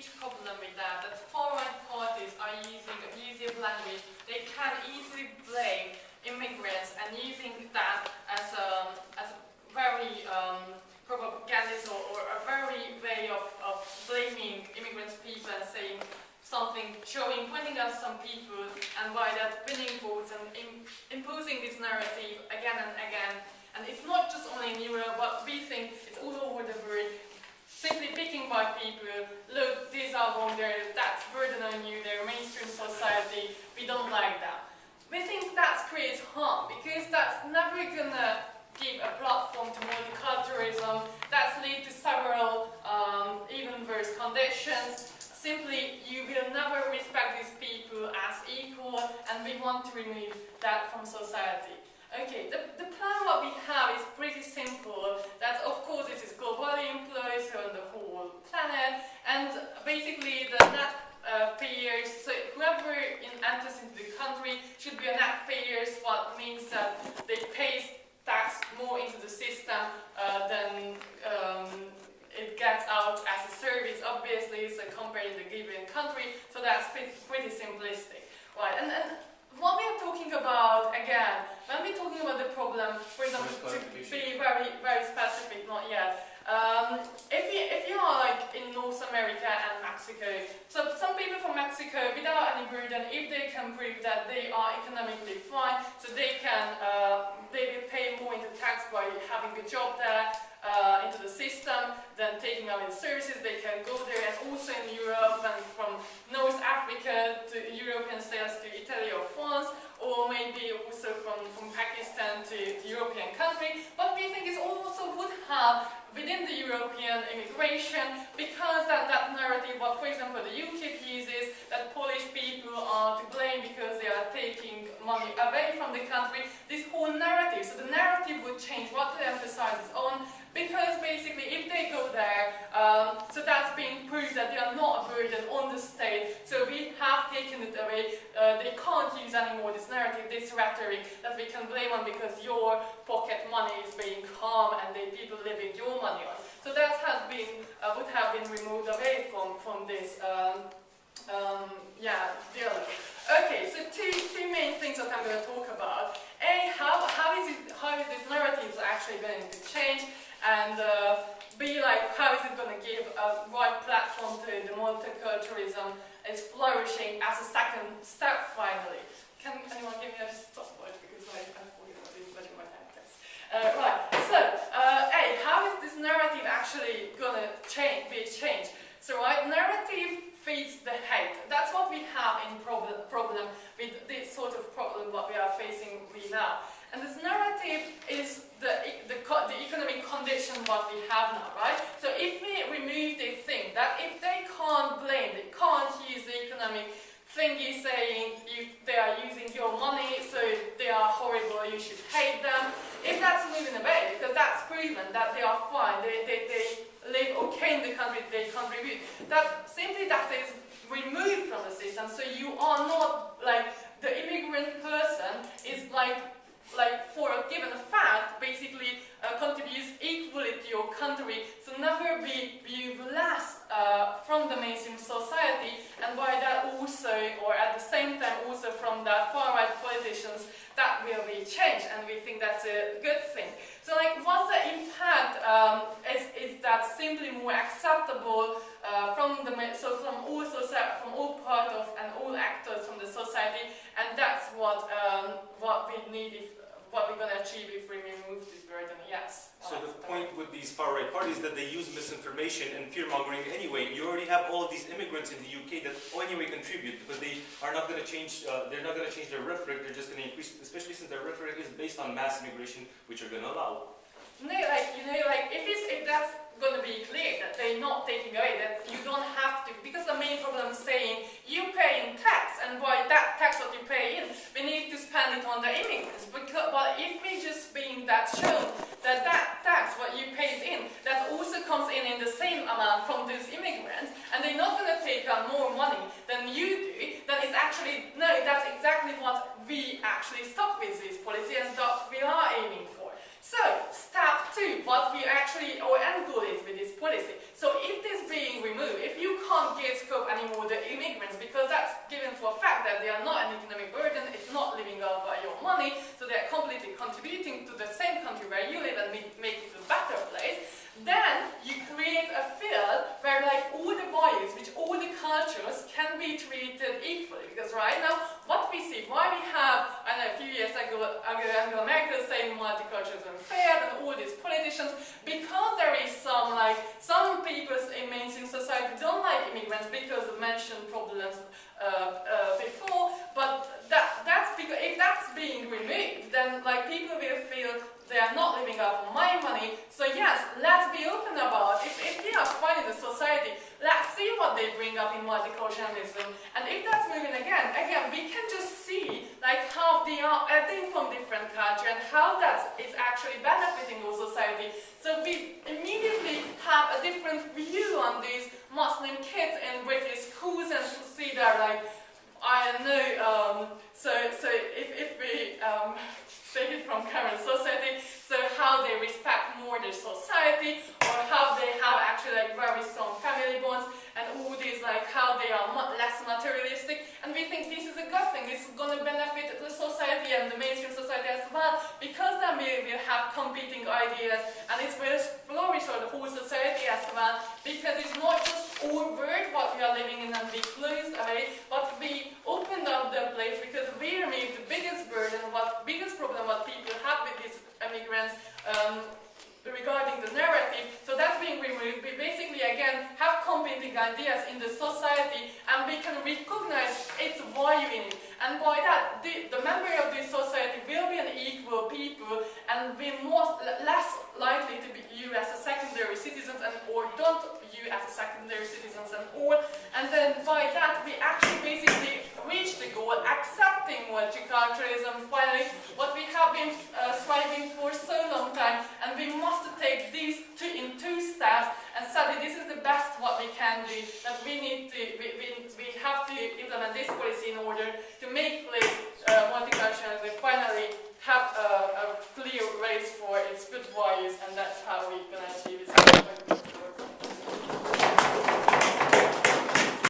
huge problem with that, that far-right parties are using abusive language. They can easily blame immigrants and using that as a very propagandist or a very way of blaming immigrants people and saying something, pointing out some people, and by that winning votes and imposing this narrative again and again. And it's not just only in Europe, but we think it's all over the world. Simply picking by people, look, these are wrong, that's burden on you, they're mainstream society, we don't like that. We think that creates harm, because that's never gonna give a platform to multiculturalism, that's lead to several even worse conditions. Simply, you will never respect these people as equal, and we want to remove that from society. Okay, the plan what we have is pretty simple. That of course this is globally employed, so on the whole planet, and basically the net payers, so whoever enters into the country should be a net payers, what means that they pay tax more into the system than it gets out as a service, obviously, so compared to the given country, so that's pretty simplistic. Right, and what we are talking about, again, when we're talking about the problem, for example, to be very, very specific, not yet, if you are like in North America and Mexico, so some people from Mexico, without any burden, if they can prove that they are economically fine, so they can, they will pay more into tax by having a job there, into the system, then taking out in services, they can go there, and also in Europe, and from North Africa to European states to Italy or France, or maybe also from Pakistan to European country, but we think it also would have within the European immigration, because that narrative, what for example the UKIP uses, that Polish people are to blame because they are taking money away from the country, this whole narrative, so the narrative would change what it emphasizes on, because basically if they go there, so that's being proved that they are not a burden on the state, so we have taken it away, they can't use anymore this narrative, this rhetoric that we can blame on because your pocket money is being harmed and the people living your money on. So that has been, would have been removed away from this dialogue. Okay, so two main things that I'm going to talk about. A, how is this narrative actually going to change? And B, like, how is it going to give a right platform to the multiculturalism is flourishing as a second step finally? Can anyone give me a stopwatch, because I forget what is measuring my time test. Right, so A, how is this narrative actually going to be changed? So right, narrative feeds the hate. That's what we have in problem with this sort of problem what we are facing now. And this narrative is the economic condition what we have now, right? So if we remove this thing, that if they can't blame, they can't use the economic thingy saying they are using your money, so they are horrible, you should hate them. If that's moving away, because that's proven that they are fine, they live okay in the country, they contribute, that simply that is removed from the system, so you are not, like, the immigrant person is like for a given fact, basically contributes equally to your country, so never be viewed less from the mainstream society, and by that also, or at the same time also from the far-right politicians, that will be changed, and we think that's a good thing. So like, what's the impact? Is that simply more acceptable from all part of and all actors from the society, and that's what we need what we're going to achieve if we remove this burden, yes. So the point with these far-right parties is that they use misinformation and fear-mongering anyway. You already have all of these immigrants in the UK that anyway contribute, because they are not going to change, they're not going to change their rhetoric, they're just going to increase, especially since their rhetoric is based on mass immigration, which are going to allow. No, if that's going to be clear, that they're not taking away, that you don't have to, because the main problem is saying, you pay in tax, and by that tax that you pay in, we need to spend it on the immigrants. But if we just being that shown, that tax, what you pay in, that also comes in the same amount from these immigrants, and they're not going to take out more money than you do, then it's actually, no, that's exactly what we actually stop with this policy, and that we are aiming for. So, step 2, what we actually, our end goal is with this policy. So if this being removed, if you can't get that they are not an economic burden, it's not living off by your money, so they are completely contributing to the same country where you live and make it a better place, then you create a field where like all the values, which all the cultures can be treated equally. Because right now, what we see, why we have, I know a few years ago, Angela Merkel saying multiculturalism fair and all these politicians, because there is some people in mainstream society don't like immigrants because of mentioned problems before, but that's because if that's being removed, then like people will feel they are not living off of my money. So yes, let's be open about if they are fine in the society, let's see what they bring up in multiculturalism. And if that's moving again, we can just see like how they are adding from different culture and how that is actually benefiting our society. So we immediately have a different view on these Muslim kids in British schools and see that like, I don't know, so if we take it from current society, so how they respect more their society, or how they have actually like very strong family bonds, and all these like how they are less materialistic, and we think this is a good thing, this is going to benefit the society and the mainstream society as well, because then we will have competing ideas, and it will flourish for the whole society as well, because it's not just all word what we are living in and we closed away, but we opened up the place because we removed the biggest burden, biggest problem what people have with these immigrants regarding the narrative. So that's being removed. We basically again have competing ideas in the society and we can recognize its value in it. And by that, the member of this society will be an equal people and be less likely to be you as a secondary citizens or don't you as a secondary citizens and all. And then by that, we actually basically reach the goal, accepting multiculturalism finally, what we have been striving for so long time, and we must take these in two steps and study this is the best what we can do, that we need to, we have to implement this policy in order to make place multiculturalism